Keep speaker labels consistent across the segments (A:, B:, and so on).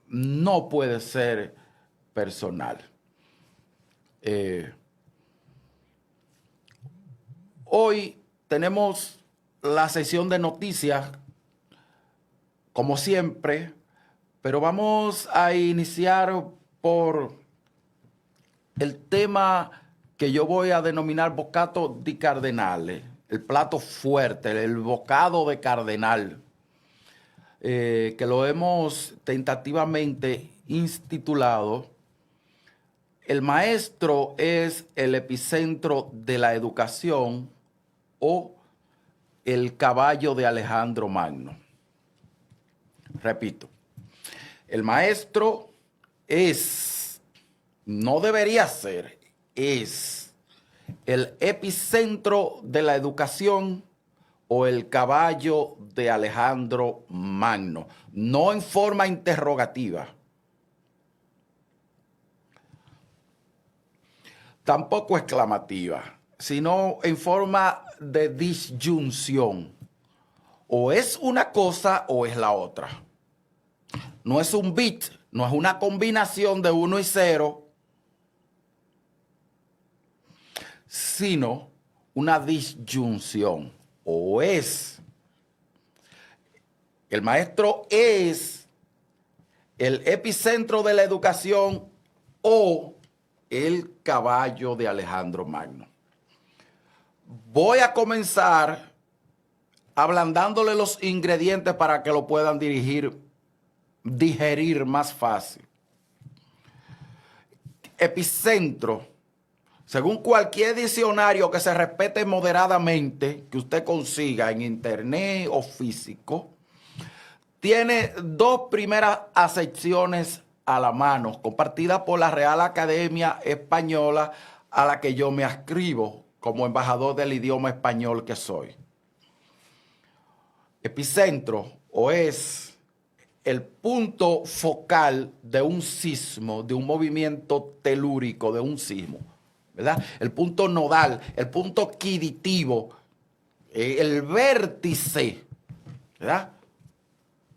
A: no puede ser personal. Hoy tenemos la sesión de noticias, como siempre, pero vamos a iniciar por el tema que yo voy a denominar bocado di cardenale, el plato fuerte, el bocado de cardenal, que lo hemos tentativamente intitulado "El maestro es el epicentro de la educación" o "El caballo de Alejandro Magno". Repito, el maestro es, no debería ser, es el epicentro de la educación o el caballo de Alejandro Magno, no en forma interrogativa. Tampoco exclamativa, sino en forma de disyunción. O es una cosa o es la otra. No es un bit, no es una combinación de 1 y 0, sino una disyunción. O es, el maestro es el epicentro de la educación o el caballo de Alejandro Magno. Voy a comenzar ablandándole los ingredientes para que lo puedan digerir más fácil. Epicentro, según cualquier diccionario que se respete moderadamente, que usted consiga en internet o físico, tiene 2 primeras acepciones a la mano, compartidas por la Real Academia Española, a la que yo me adscribo como embajador del idioma español que soy. Epicentro, o es el punto focal de un sismo, de un movimiento telúrico, de un sismo, ¿verdad? El punto nodal, el punto quiditivo, el vértice, ¿verdad?,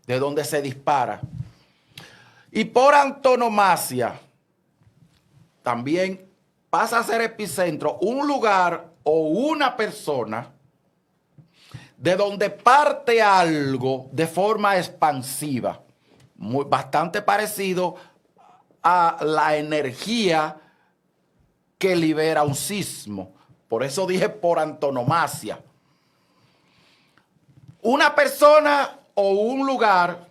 A: de donde se dispara. Y por antonomasia, también pasa a ser epicentro un lugar o una persona de donde parte algo de forma expansiva, bastante parecido a la energía que libera un sismo. Por eso dije por antonomasia. Una persona o un lugar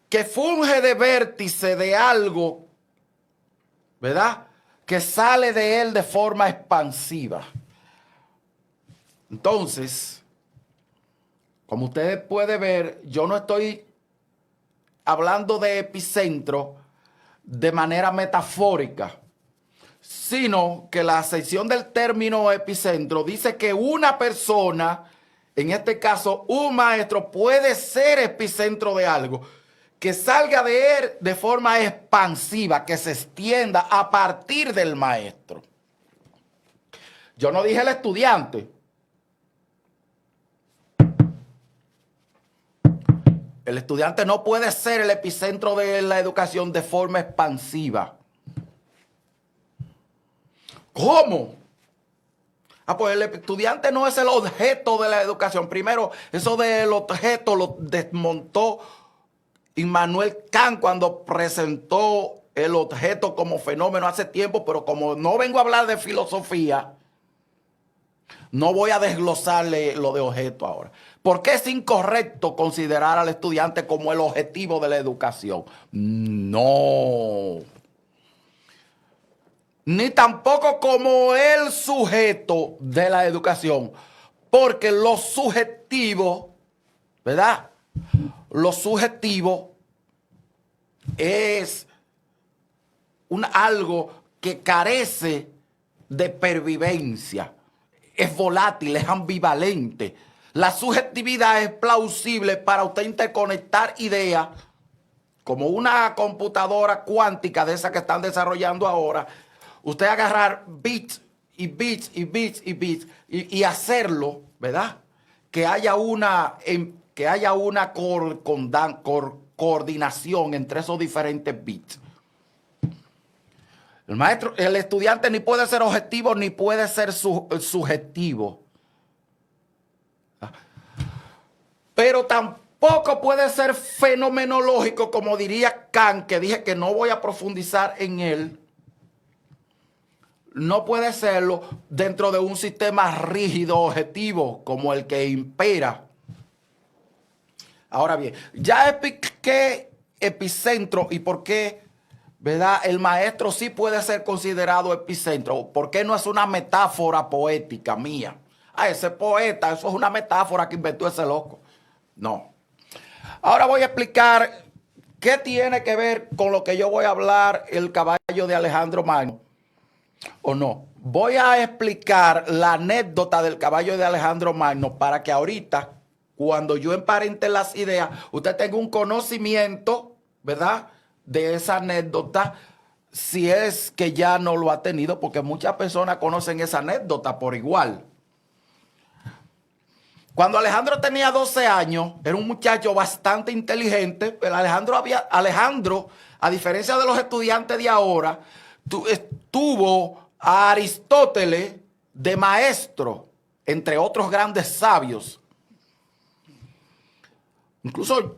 A: que funge de vértice de algo, ¿verdad?, que sale de él de forma expansiva. Entonces, como ustedes pueden ver, yo no estoy hablando de epicentro de manera metafórica, sino que la acepción del término epicentro dice que una persona, en este caso un maestro, puede ser epicentro de algo que salga de él de forma expansiva, que se extienda a partir del maestro. Yo no dije el estudiante. El estudiante no puede ser el epicentro de la educación de forma expansiva. ¿Cómo? Pues el estudiante no es el objeto de la educación. Primero, eso del objeto lo desmontó Immanuel Kant cuando presentó el objeto como fenómeno hace tiempo, pero como no vengo a hablar de filosofía, no voy a desglosarle lo de objeto ahora. ¿Por qué es incorrecto considerar al estudiante como el objetivo de la educación? No. Ni tampoco como el sujeto de la educación, porque lo subjetivo, ¿verdad?, lo subjetivo es algo que carece de pervivencia, es volátil, es ambivalente. La subjetividad es plausible para usted interconectar ideas, como una computadora cuántica de esas que están desarrollando ahora. Usted agarrar bits y bits y bits y bits y hacerlo, ¿verdad?, que haya una que haya una coordinación entre esos diferentes bits. El estudiante ni puede ser objetivo ni puede ser subjetivo. Pero tampoco puede ser fenomenológico, como diría Kant, que dije que no voy a profundizar en él. No puede serlo dentro de un sistema rígido, objetivo, como el que impera. Ahora bien, ya expliqué epicentro y por qué, ¿verdad? El maestro sí puede ser considerado epicentro. ¿Por qué no es una metáfora poética mía? Ah, ese poeta, eso es una metáfora que inventó ese loco. No. Ahora voy a explicar qué tiene que ver con lo que yo voy a hablar, el caballo de Alejandro Magno. ¿O no? Voy a explicar la anécdota del caballo de Alejandro Magno para que ahorita, cuando yo emparente las ideas, usted tenga un conocimiento, ¿verdad?, de esa anécdota, si es que ya no lo ha tenido, porque muchas personas conocen esa anécdota por igual. Cuando Alejandro tenía 12 años, era un muchacho bastante inteligente, pero Alejandro, a diferencia de los estudiantes de ahora, tuvo a Aristóteles de maestro, entre otros grandes sabios. Incluso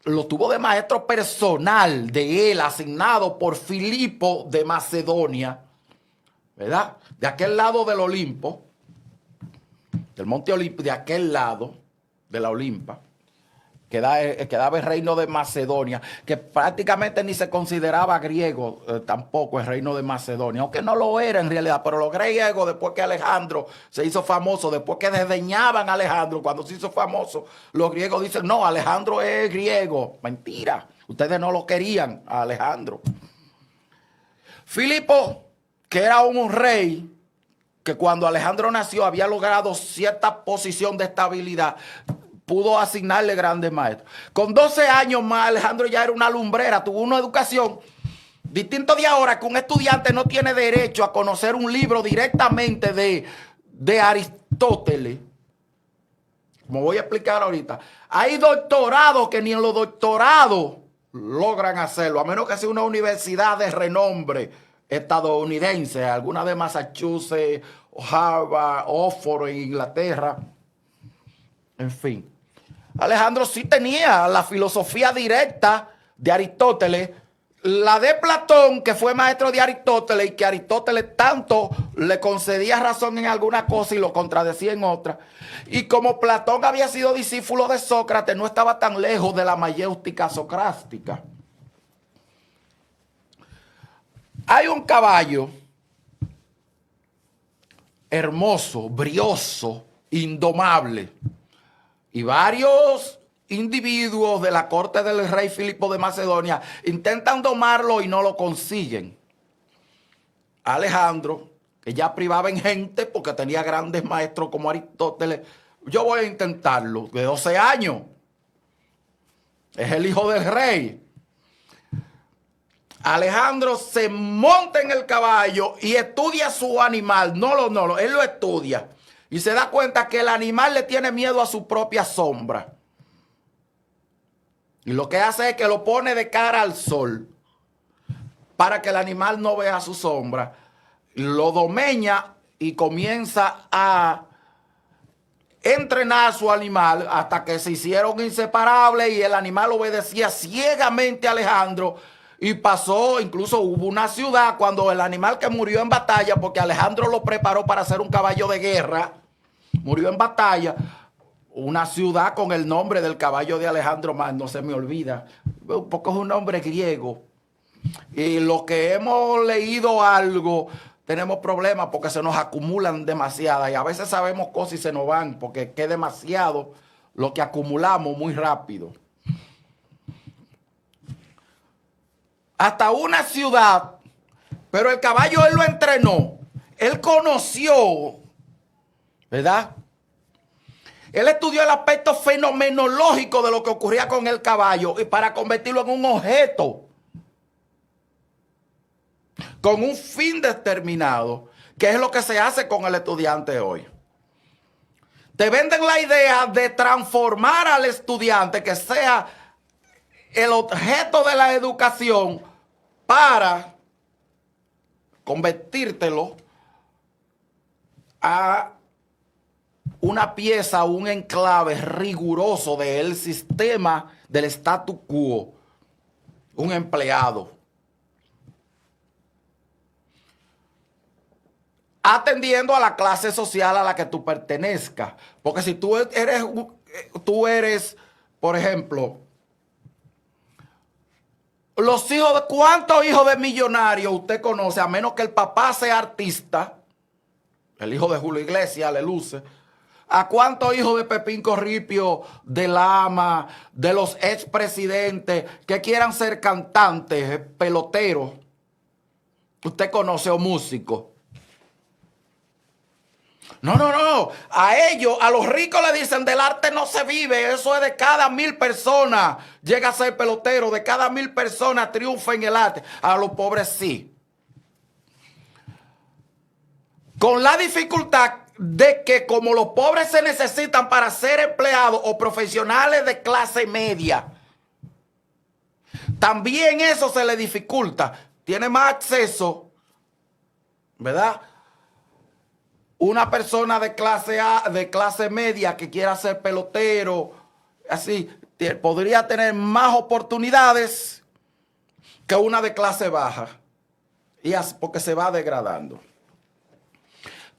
A: lo tuvo de maestro personal de él, asignado por Filipo de Macedonia, ¿verdad? De aquel lado del Olimpo, del monte Olimpo, de aquel lado de la Olimpa, quedaba el reino de Macedonia, que prácticamente ni se consideraba griego tampoco el reino de Macedonia, aunque no lo era en realidad, pero los griegos, después que Alejandro se hizo famoso, después que desdeñaban a Alejandro, cuando se hizo famoso, los griegos dicen, no, Alejandro es griego. Mentira, ustedes no lo querían a Alejandro. Filipo, que era un rey, que cuando Alejandro nació había logrado cierta posición de estabilidad, pudo asignarle grandes maestros. Con 12 años más, Alejandro ya era una lumbrera, tuvo una educación distinta de ahora, que un estudiante no tiene derecho a conocer un libro directamente de Aristóteles. Como voy a explicar ahorita. Hay doctorados que ni en los doctorados logran hacerlo, a menos que sea una universidad de renombre estadounidense, alguna de Massachusetts, Harvard, Oxford en Inglaterra. En fin. Alejandro sí tenía la filosofía directa de Aristóteles, la de Platón, que fue maestro de Aristóteles y que Aristóteles tanto le concedía razón en alguna cosa y lo contradecía en otra. Y como Platón había sido discípulo de Sócrates, no estaba tan lejos de la mayéutica socrática. Hay un caballo hermoso, brioso, indomable. Y varios individuos de la corte del rey Filipo de Macedonia intentan domarlo y no lo consiguen. Alejandro, que ya privaba en gente porque tenía grandes maestros como Aristóteles, yo voy a intentarlo, de 12 años. Es el hijo del rey. Alejandro se monta en el caballo y estudia su animal. No, él lo estudia. Y se da cuenta que el animal le tiene miedo a su propia sombra. Y lo que hace es que lo pone de cara al sol para que el animal no vea su sombra. Lo domeña y comienza a entrenar a su animal hasta que se hicieron inseparables y el animal obedecía ciegamente a Alejandro. Y pasó, incluso hubo una ciudad cuando el animal que murió en batalla, porque Alejandro lo preparó para ser un caballo de guerra, murió en batalla, una ciudad con el nombre del caballo de Alejandro Magno, no se me olvida, porque es un nombre griego. Y los que hemos leído algo, tenemos problemas porque se nos acumulan demasiadas y a veces sabemos cosas y se nos van porque es demasiado lo que acumulamos muy rápido. Hasta una ciudad, pero el caballo él lo entrenó, él conoció, ¿verdad? Él estudió el aspecto fenomenológico de lo que ocurría con el caballo y para convertirlo en un objeto con un fin determinado, que es lo que se hace con el estudiante hoy. te venden la idea de transformar al estudiante que sea el objeto de la educación para convertírtelo a una pieza, un enclave riguroso del sistema del status quo, un empleado. Atendiendo a la clase social a la que tú pertenezcas. Porque si tú eres, por ejemplo, ¿cuántos hijos de millonarios usted conoce? A menos que el papá sea artista, el hijo de Julio Iglesias le luce. ¿A cuántos hijos de Pepín Corripio, de Lama, de los expresidentes que quieran ser cantantes, peloteros, usted conoce o músicos? No. A ellos, a los ricos le dicen, del arte no se vive. Eso es de cada 1000 personas. Llega a ser pelotero. De cada 1000 personas triunfa en el arte. A los pobres sí. Con la dificultad de que como los pobres se necesitan para ser empleados o profesionales de clase media, también eso se le dificulta. Tiene más acceso, ¿verdad? Una persona de clase A, de clase media que quiera ser pelotero, así, podría tener más oportunidades que una de clase baja. Y así, porque se va degradando.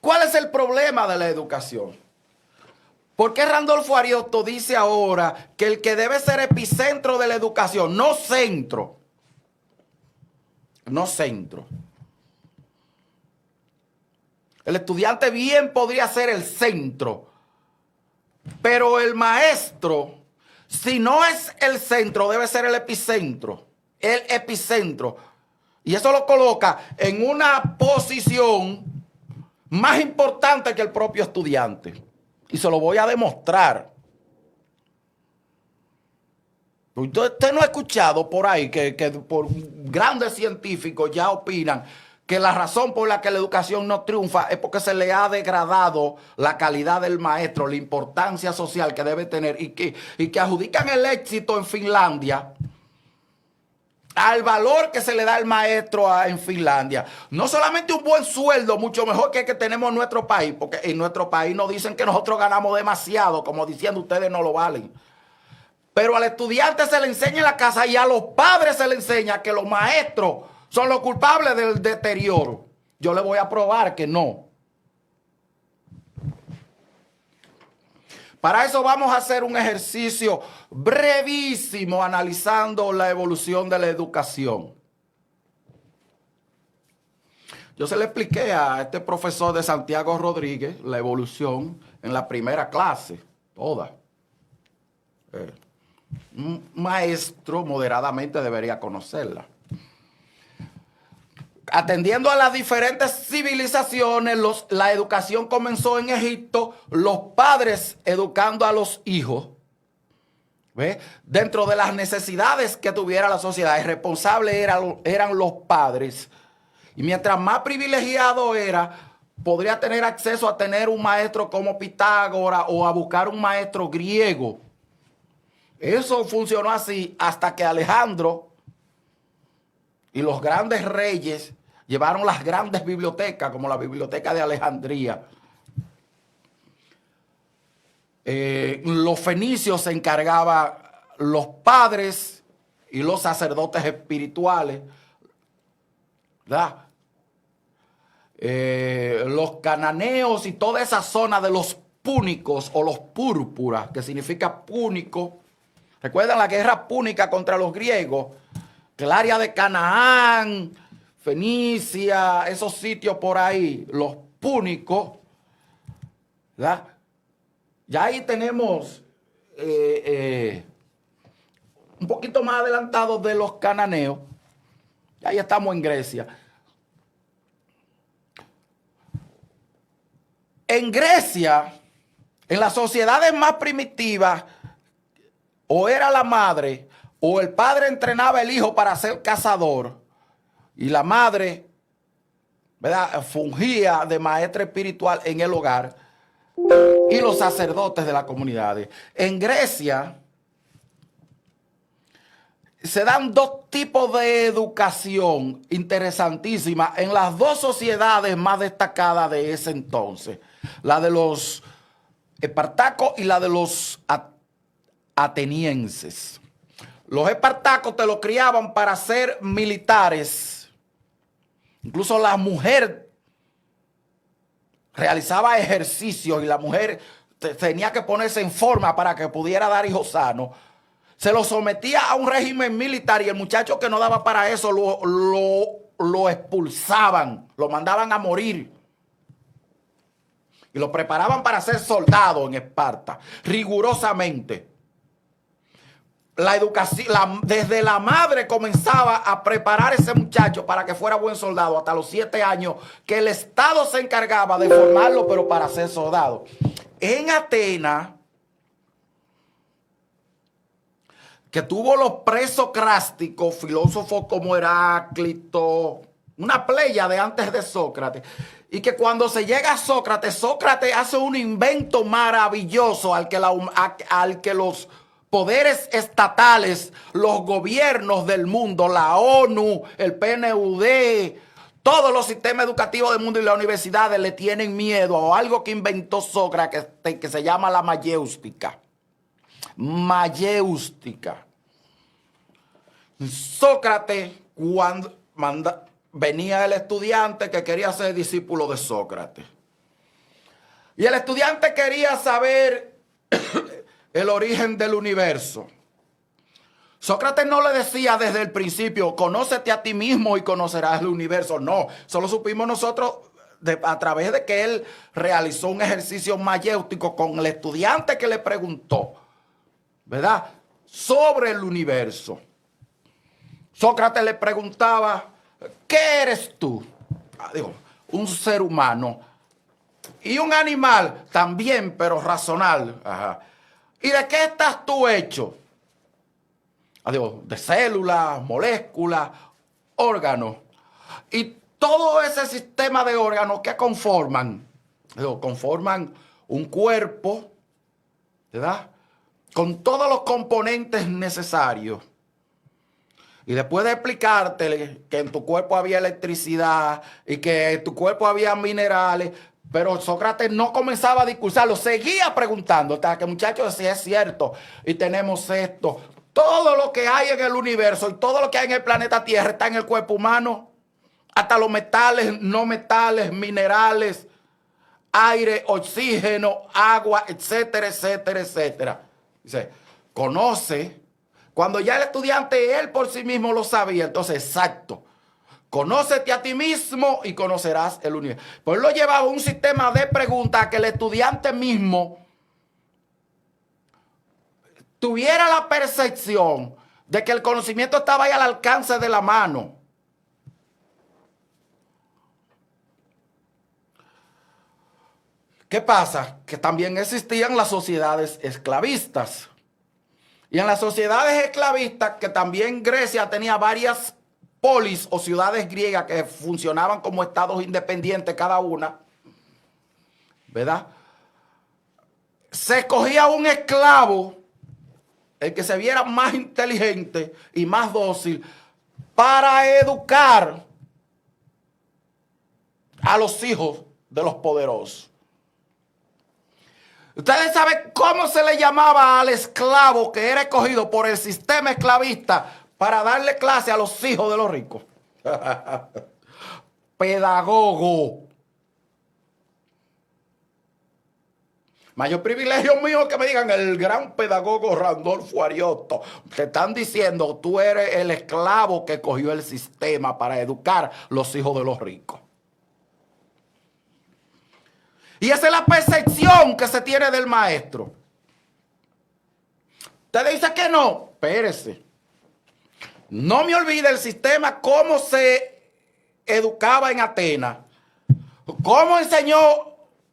A: ¿Cuál es el problema de la educación? ¿Por qué Randolfo Ariosto dice ahora que el que debe ser epicentro de la educación, no centro? No centro. El estudiante bien podría ser el centro, pero el maestro, si no es el centro, debe ser el epicentro. El epicentro. Y eso lo coloca en una posición más importante que el propio estudiante. Y se lo voy a demostrar. Usted no ha escuchado por ahí que por grandes científicos ya opinan que la razón por la que la educación no triunfa es porque se le ha degradado la calidad del maestro, la importancia social que debe tener y que adjudican el éxito en Finlandia al valor que se le da al maestro en Finlandia. No solamente un buen sueldo, mucho mejor que el que tenemos en nuestro país, porque en nuestro país nos dicen que nosotros ganamos demasiado, como diciendo ustedes no lo valen. Pero al estudiante se le enseña en la casa y a los padres se le enseña que los maestros son los culpables del deterioro. Yo le voy a probar que no. Para eso vamos a hacer un ejercicio brevísimo analizando la evolución de la educación. Yo se le expliqué a este profesor de Santiago Rodríguez la evolución en la primera clase, toda. Un maestro moderadamente debería conocerla. Atendiendo a las diferentes civilizaciones, la educación comenzó en Egipto, los padres educando a los hijos, ¿ve? Dentro de las necesidades que tuviera la sociedad. El responsable eran los padres. Y mientras más privilegiado era, podría tener acceso a tener un maestro como Pitágoras o a buscar un maestro griego. Eso funcionó así hasta que Alejandro y los grandes reyes llevaron las grandes bibliotecas, como la Biblioteca de Alejandría. Los fenicios se encargaban, los padres y los sacerdotes espirituales, ¿verdad? Los cananeos y toda esa zona de los púnicos o los púrpuras, que significa púnico. ¿Recuerdan la guerra púnica contra los griegos? Que el área de Canaán, Fenicia, esos sitios por ahí, los púnicos, ¿verdad? Ya ahí tenemos un poquito más adelantado de los cananeos. Ahí estamos en Grecia. En Grecia, en las sociedades más primitivas, o era la madre o el padre entrenaba el hijo para ser cazador y la madre, ¿verdad?, fungía de maestra espiritual en el hogar. y los sacerdotes de las comunidades. En Grecia se dan dos tipos de educación interesantísima en las dos sociedades más destacadas de ese entonces. La de los espartacos y la de los atenienses. Los espartacos te lo criaban para ser militares. Incluso la mujer realizaba ejercicios y la mujer tenía que ponerse en forma para que pudiera dar hijos sanos. Se lo sometía a un régimen militar y el muchacho que no daba para eso lo expulsaban, lo mandaban a morir. Y lo preparaban para ser soldado en Esparta, rigurosamente. La educación, desde la madre comenzaba a preparar a ese muchacho para que fuera buen soldado hasta los 7 años, que el Estado se encargaba de formarlo, pero para ser soldado. En Atenas, que tuvo los presocráticos, filósofos como Heráclito, una playa de antes de Sócrates, y que cuando se llega a Sócrates, Sócrates hace un invento maravilloso al que los poderes estatales, los gobiernos del mundo, la ONU, el PNUD, todos los sistemas educativos del mundo y las universidades le tienen miedo a algo que inventó Sócrates que se llama la mayéustica. Mayéustica. Sócrates, cuando venía el estudiante que quería ser discípulo de Sócrates. Y el estudiante quería saber el origen del universo. Sócrates no le decía desde el principio, conócete a ti mismo y conocerás el universo. No, solo supimos nosotros a través de que él realizó un ejercicio mayéutico con el estudiante que le preguntó, ¿verdad?, sobre el universo. Sócrates le preguntaba, ¿qué eres tú? Digo, un ser humano. Y un animal también, pero racional. Ajá. ¿Y de qué estás tú hecho? Digo, de células, moléculas, órganos. Y todo ese sistema de órganos que conforman, digo, conforman un cuerpo, ¿verdad?, con todos los componentes necesarios. Y después de explicarte que en tu cuerpo había electricidad y que en tu cuerpo había minerales, pero Sócrates no comenzaba a discursarlo, seguía preguntando hasta que el muchacho decía, es cierto, y tenemos esto. Todo lo que hay en el universo y todo lo que hay en el planeta Tierra está en el cuerpo humano. Hasta los metales, no metales, minerales, aire, oxígeno, agua, etcétera, etcétera, etcétera. Dice, conoce. Cuando ya el estudiante, él por sí mismo lo sabía, entonces, exacto. Conócete a ti mismo y conocerás el universo. Pues lo llevaba a un sistema de preguntas que el estudiante mismo tuviera la percepción de que el conocimiento estaba ahí al alcance de la mano. ¿Qué pasa? Que también existían las sociedades esclavistas. Y en las sociedades esclavistas, que también Grecia tenía varias polis o ciudades griegas que funcionaban como estados independientes cada una, ¿verdad? Se escogía un esclavo, el que se viera más inteligente y más dócil, para educar a los hijos de los poderosos. Ustedes saben cómo se le llamaba al esclavo que era escogido por el sistema esclavista para darle clase a los hijos de los ricos. Pedagogo. Mayor privilegio mío que me digan el gran pedagogo Randolfo Ariotto. Te están diciendo, tú eres el esclavo que cogió el sistema para educar los hijos de los ricos. Y esa es la percepción que se tiene del maestro. Usted dice que no, espérese. No me olvide el sistema, cómo se educaba en Atenas. Cómo enseñó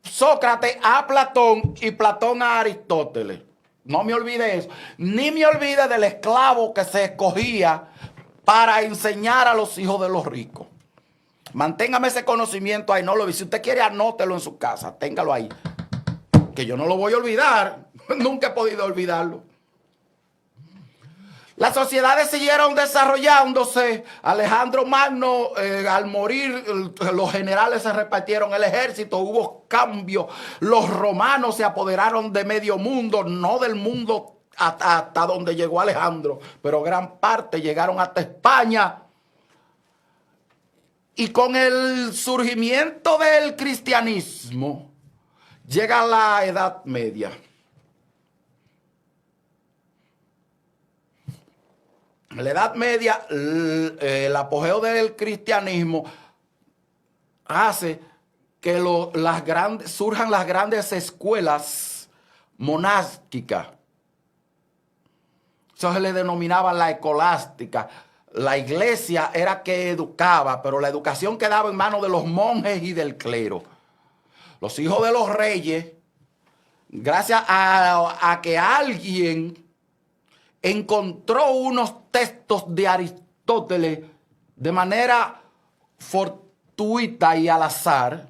A: Sócrates a Platón y Platón a Aristóteles. No me olvide eso. Ni me olvide del esclavo que se escogía para enseñar a los hijos de los ricos. Manténgame ese conocimiento ahí, no lo vi. Si usted quiere, anótelo en su casa, téngalo ahí. que yo no lo voy a olvidar. Nunca he podido olvidarlo. Las sociedades siguieron desarrollándose. Alejandro Magno, al morir, los generales se repartieron el ejército, hubo cambios. Los romanos se apoderaron de medio mundo, no del mundo hasta donde llegó Alejandro, pero gran parte llegaron hasta España. Y con el surgimiento del cristianismo llega la Edad Media. En la Edad Media, el apogeo del cristianismo hace que surjan las grandes escuelas monásticas. Eso se le denominaba la escolástica. La iglesia era que educaba, pero la educación quedaba en manos de los monjes y del clero. Los hijos de los reyes, gracias a que alguien encontró unos textos de Aristóteles de manera fortuita y al azar,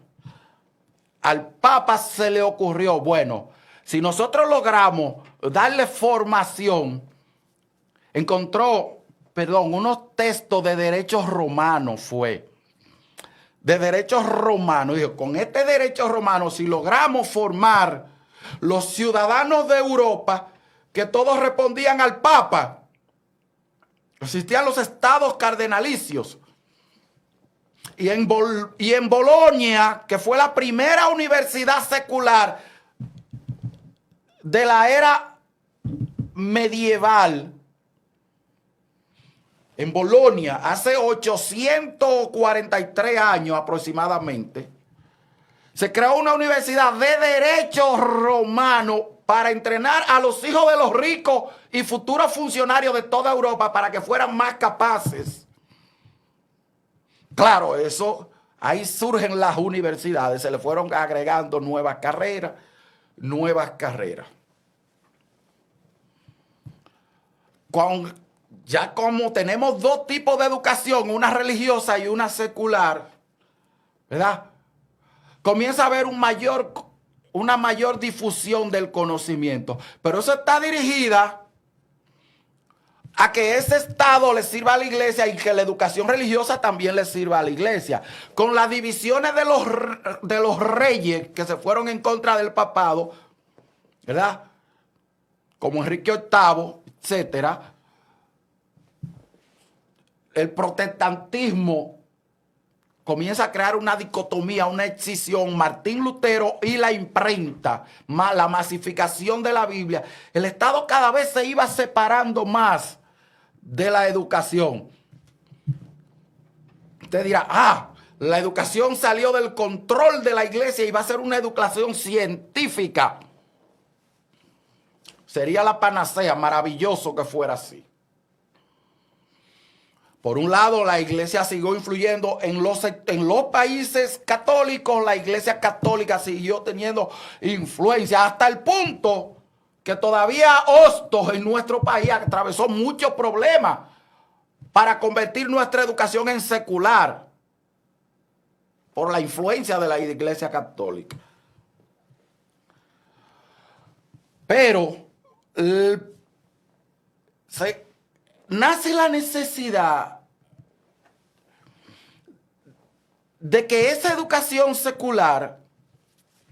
A: al Papa se le ocurrió, bueno, si nosotros logramos darle formación, encontró, unos textos de derechos romanos de derechos romanos. Dijo, con este derecho romano, si logramos formar los ciudadanos de Europa, que todos respondían al Papa. Existían los estados cardenalicios. Y en Bolonia, que fue la primera universidad secular de la era medieval, en Bolonia, hace 843 años aproximadamente, se creó una universidad de derecho romano para entrenar a los hijos de los ricos y futuros funcionarios de toda Europa para que fueran más capaces. Claro, ahí surgen las universidades, se le fueron agregando nuevas carreras. Ya como tenemos dos tipos de educación, una religiosa y una secular, ¿verdad? Comienza a haber una mayor difusión del conocimiento. Pero eso está dirigida a que ese Estado le sirva a la iglesia y que la educación religiosa también le sirva a la iglesia. Con las divisiones de los reyes que se fueron en contra del papado, ¿verdad? Como Enrique VIII, etcétera. El protestantismo comienza a crear una dicotomía, una escisión. Martín Lutero y la imprenta, la masificación de la Biblia. El Estado cada vez se iba separando más de la educación. Usted dirá, la educación salió del control de la iglesia y va a ser una educación científica. Sería la panacea, maravilloso que fuera así. Por un lado, la iglesia siguió influyendo en los países católicos. La iglesia católica siguió teniendo influencia hasta el punto que todavía Hostos en nuestro país atravesó muchos problemas para convertir nuestra educación en secular por la influencia de la iglesia católica. Pero nace la necesidad de que esa educación secular,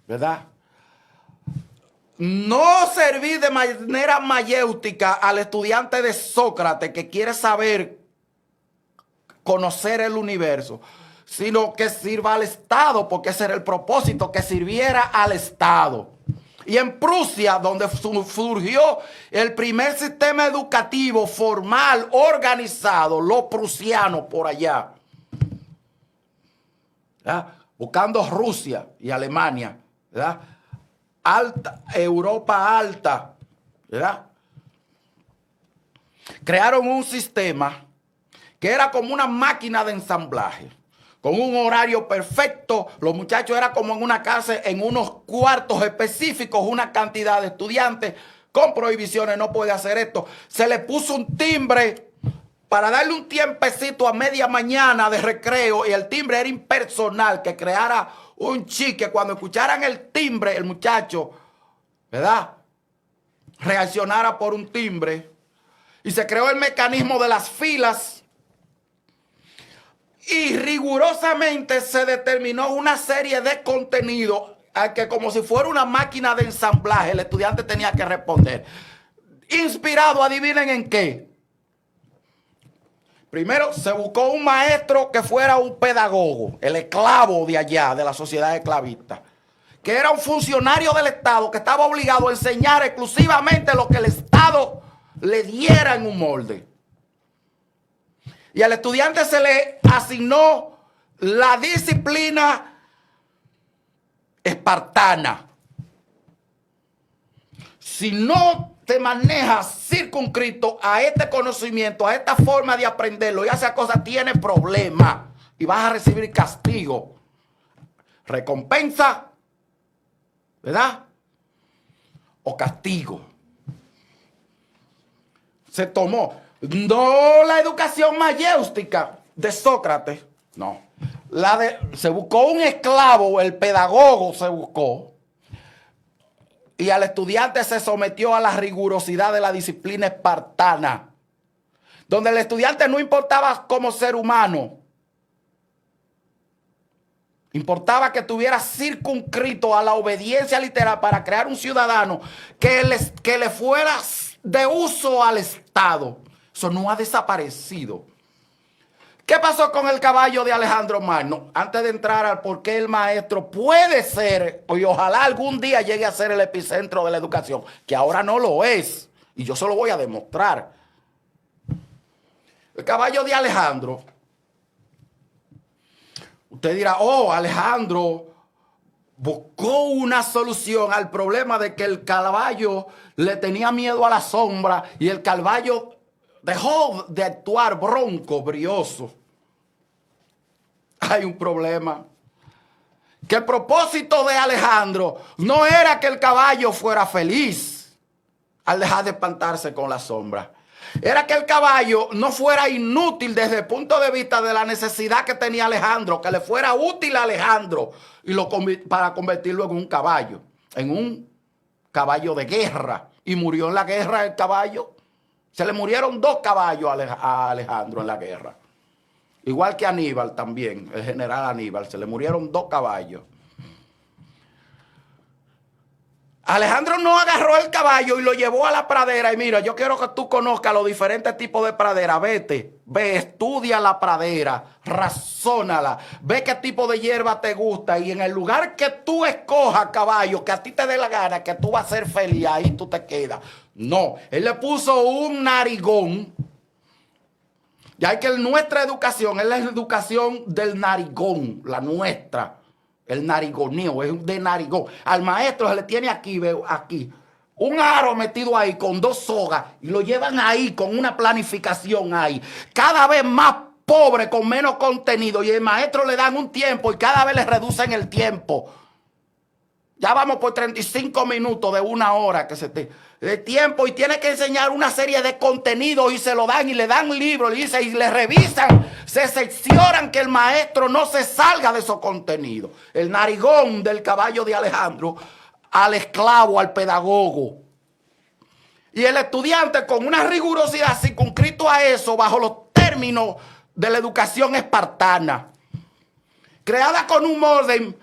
A: ¿verdad?, no servir de manera mayéutica al estudiante de Sócrates que quiere saber, conocer el universo, sino que sirva al Estado, porque ese era el propósito, que sirviera al Estado. Y en Prusia, donde surgió el primer sistema educativo formal, organizado, los prusianos por allá, ¿verdad?, buscando Rusia y Alemania, ¿verdad?, Europa alta, ¿verdad?, crearon un sistema que era como una máquina de ensamblaje, con un horario perfecto. Los muchachos eran como en una casa, en unos cuartos específicos, una cantidad de estudiantes con prohibiciones, no puede hacer esto. Se le puso un timbre para darle un tiempecito a media mañana de recreo, y el timbre era impersonal, que creara un chip que cuando escucharan el timbre, el muchacho ¿verdad?, reaccionara por un timbre. Y se creó el mecanismo de las filas. Y rigurosamente se determinó una serie de contenidos a que, como si fuera una máquina de ensamblaje, el estudiante tenía que responder. Inspirado, adivinen en qué. Primero se buscó un maestro que fuera un pedagogo, el esclavo de allá, de la sociedad esclavista, que era un funcionario del Estado que estaba obligado a enseñar exclusivamente lo que el Estado le diera en un molde. Y al estudiante se le asignó la disciplina espartana. Si no te manejas circunscrito a este conocimiento, a esta forma de aprenderlo y hacer cosas, tienes problemas y vas a recibir castigo. Recompensa, ¿verdad?, o castigo. Se tomó, no la educación mayéustica de Sócrates, no. Se buscó un esclavo, el pedagogo se buscó, y al estudiante se sometió a la rigurosidad de la disciplina espartana, donde el estudiante no importaba como ser humano, importaba que estuviera circunscrito a la obediencia literal para crear un ciudadano que le fuera de uso al Estado. Eso no ha desaparecido. ¿Qué pasó con el caballo de Alejandro Magno? Antes de entrar al por qué el maestro puede ser, y ojalá algún día llegue a ser el epicentro de la educación, que ahora no lo es, y yo se lo voy a demostrar. El caballo de Alejandro, usted dirá, oh, Alejandro buscó una solución al problema de que el caballo le tenía miedo a la sombra y el caballo dejó de actuar bronco, brioso. Hay un problema. Que el propósito de Alejandro no era que el caballo fuera feliz al dejar de espantarse con la sombra. Era que el caballo no fuera inútil desde el punto de vista de la necesidad que tenía Alejandro, que le fuera útil a Alejandro para convertirlo en un caballo de guerra. Y murió en la guerra el caballo. Se le murieron 2 caballos a Alejandro en la guerra. Igual que Aníbal también, el general Aníbal, se le murieron 2 caballos. Alejandro no agarró el caballo y lo llevó a la pradera. Y mira, yo quiero que tú conozcas los diferentes tipos de pradera. Ve, estudia la pradera, razónala, ve qué tipo de hierba te gusta. Y en el lugar que tú escojas, caballo, que a ti te dé la gana, que tú vas a ser feliz, ahí tú te quedas. No, él le puso un narigón. Ya hay que nuestra educación es la educación del narigón, la nuestra. El narigoneo es de narigón. Al maestro se le tiene aquí, veo, aquí, un aro metido ahí con 2 sogas y lo llevan ahí con una planificación ahí. Cada vez más pobre, con menos contenido, y el maestro le dan un tiempo y cada vez le reducen el tiempo. Ya vamos por 35 minutos de 1 hora que se esté de tiempo y tiene que enseñar una serie de contenidos y se lo dan y le dan libros y le revisan, se seccionan que el maestro no se salga de esos contenidos. El narigón del caballo de Alejandro al esclavo, al pedagogo. Y el estudiante con una rigurosidad circunscrito a eso bajo los términos de la educación espartana, creada con un orden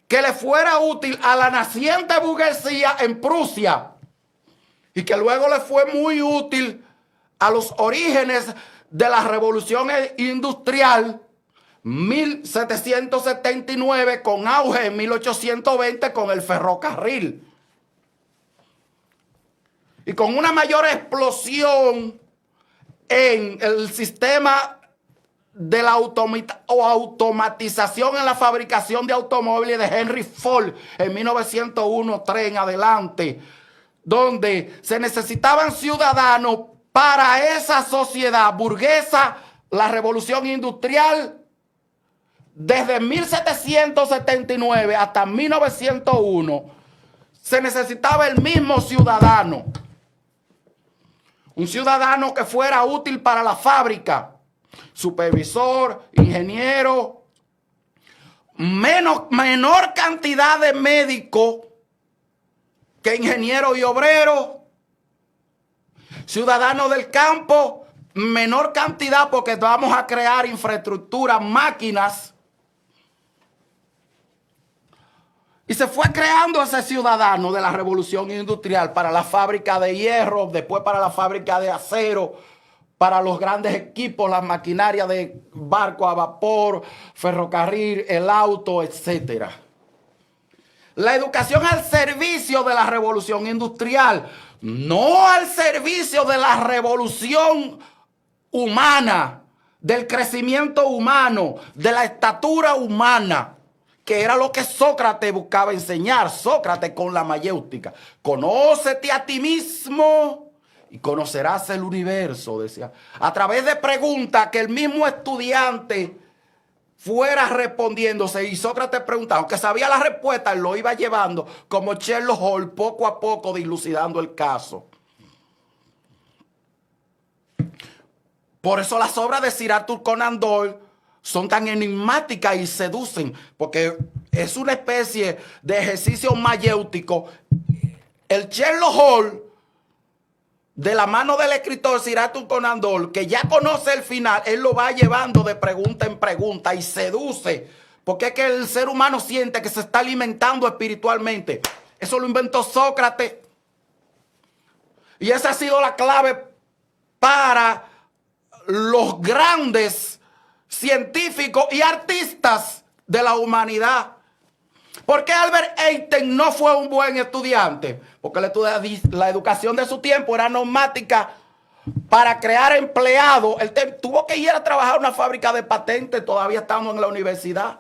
A: que le fuera útil a la naciente burguesía en Prusia y que luego le fue muy útil a los orígenes de la revolución industrial 1779 con auge en 1820 con el ferrocarril y con una mayor explosión en el sistema de la automatización en la fabricación de automóviles de Henry Ford en 1901-3 en adelante, donde se necesitaban ciudadanos para esa sociedad burguesa. La revolución industrial desde 1779 hasta 1901 se necesitaba el mismo ciudadano, un ciudadano que fuera útil para la fábrica, supervisor, ingeniero, menor cantidad de médicos que ingenieros y obreros, ciudadanos del campo, menor cantidad porque vamos a crear infraestructura, máquinas. Y se fue creando ese ciudadano de la revolución industrial para la fábrica de hierro, después para la fábrica de acero, para los grandes equipos, las maquinarias de barco a vapor, ferrocarril, el auto, etc. La educación al servicio de la revolución industrial, no al servicio de la revolución humana, del crecimiento humano, de la estatura humana, que era lo que Sócrates buscaba enseñar. Sócrates con la mayéutica. Conócete a ti mismo y conocerás el universo, decía. A través de preguntas que el mismo estudiante fuera respondiéndose, y Sócrates preguntaba, aunque sabía la respuesta, él lo iba llevando como Sherlock Holmes, poco a poco dilucidando el caso. Por eso las obras de Sir Arthur Conan Doyle son tan enigmáticas y seducen, porque es una especie de ejercicio mayéutico. El Sherlock Holmes, de la mano del escritor Sir Arthur Conan Doyle, que ya conoce el final, él lo va llevando de pregunta en pregunta y seduce, porque es que el ser humano siente que se está alimentando espiritualmente. Eso lo inventó Sócrates. Y esa ha sido la clave para los grandes científicos y artistas de la humanidad. ¿Por qué Albert Einstein no fue un buen estudiante? Porque la educación de su tiempo era normática para crear empleados. Él tuvo que ir a trabajar en una fábrica de patentes, todavía estando en la universidad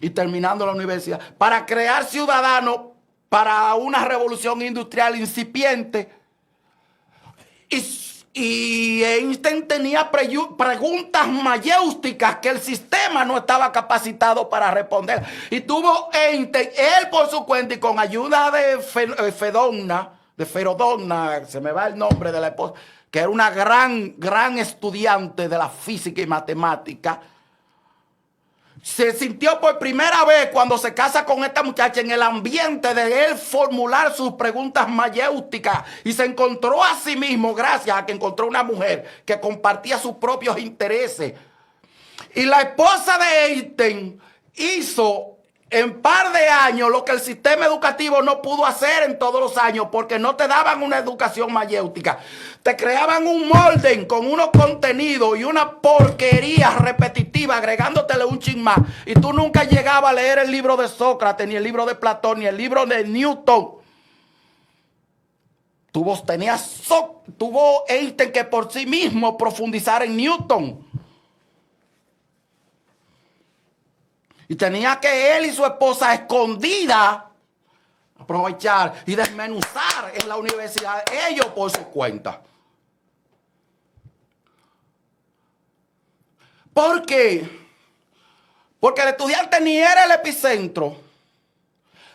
A: y terminando la universidad, para crear ciudadanos para una revolución industrial incipiente. Y Einstein tenía preguntas mayéuticas que el sistema no estaba capacitado para responder. Y tuvo Einstein, él por su cuenta y con ayuda de Ferodonna, se me va el nombre de la esposa, que era una gran estudiante de la física y matemática. Se sintió por primera vez cuando se casa con esta muchacha en el ambiente de él formular sus preguntas mayéuticas, y se encontró a sí mismo gracias a que encontró una mujer que compartía sus propios intereses. Y la esposa de Einstein hizo en par de años lo que el sistema educativo no pudo hacer en todos los años, porque no te daban una educación mayéutica. Te creaban un molde con unos contenidos y una porquería repetitiva, agregándotele un chin más. Y tú nunca llegabas a leer el libro de Sócrates, ni el libro de Platón, ni el libro de Newton. Tuvo Einstein que por sí mismo profundizar en Newton. Y tenía que él y su esposa escondida aprovechar y desmenuzar en la universidad ellos por su cuenta. ¿Por qué? Porque el estudiante ni era el epicentro,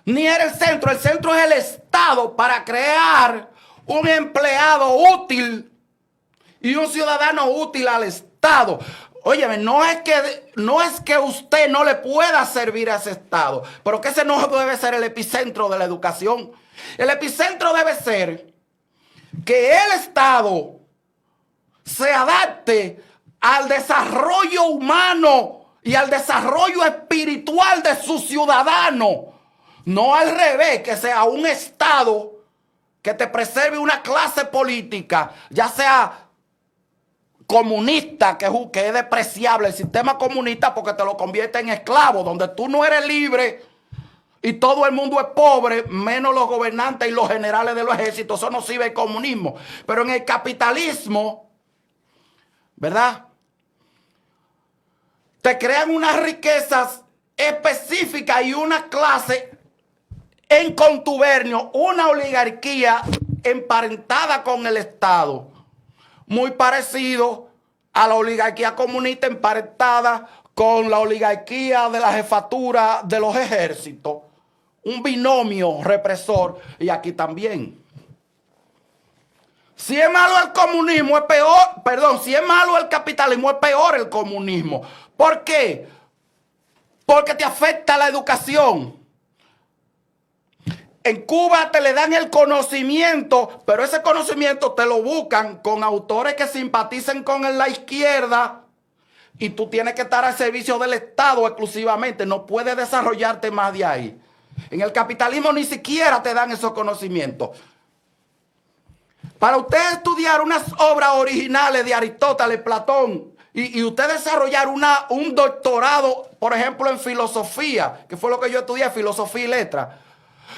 A: ni era el centro. El centro es el Estado para crear un empleado útil y un ciudadano útil al Estado. Óyeme, no es que usted no le pueda servir a ese Estado, pero que ese no debe ser el epicentro de la educación. El epicentro debe ser que el Estado se adapte al desarrollo humano y al desarrollo espiritual de sus ciudadanos. No al revés, que sea un Estado que te preserve una clase política, ya sea comunista, que es despreciable el sistema comunista porque te lo convierte en esclavo, donde tú no eres libre y todo el mundo es pobre, menos los gobernantes y los generales de los ejércitos. Eso no sirve el comunismo. Pero en el capitalismo, ¿verdad?, te crean unas riquezas específicas y una clase en contubernio, una oligarquía emparentada con el Estado, muy parecido a la oligarquía comunista emparentada con la oligarquía de la jefatura de los ejércitos. Un binomio represor. Y aquí también. Si es malo el comunismo, es peor. Perdón, si es malo el capitalismo, es peor el comunismo. ¿Por qué? Porque te afecta la educación. En Cuba te le dan el conocimiento, pero ese conocimiento te lo buscan con autores que simpaticen con la izquierda y tú tienes que estar al servicio del Estado exclusivamente. No puedes desarrollarte más de ahí. En el capitalismo ni siquiera te dan esos conocimientos. Para usted estudiar unas obras originales de Aristóteles, Platón, y usted desarrollar un doctorado, por ejemplo, en filosofía, que fue lo que yo estudié, filosofía y letras,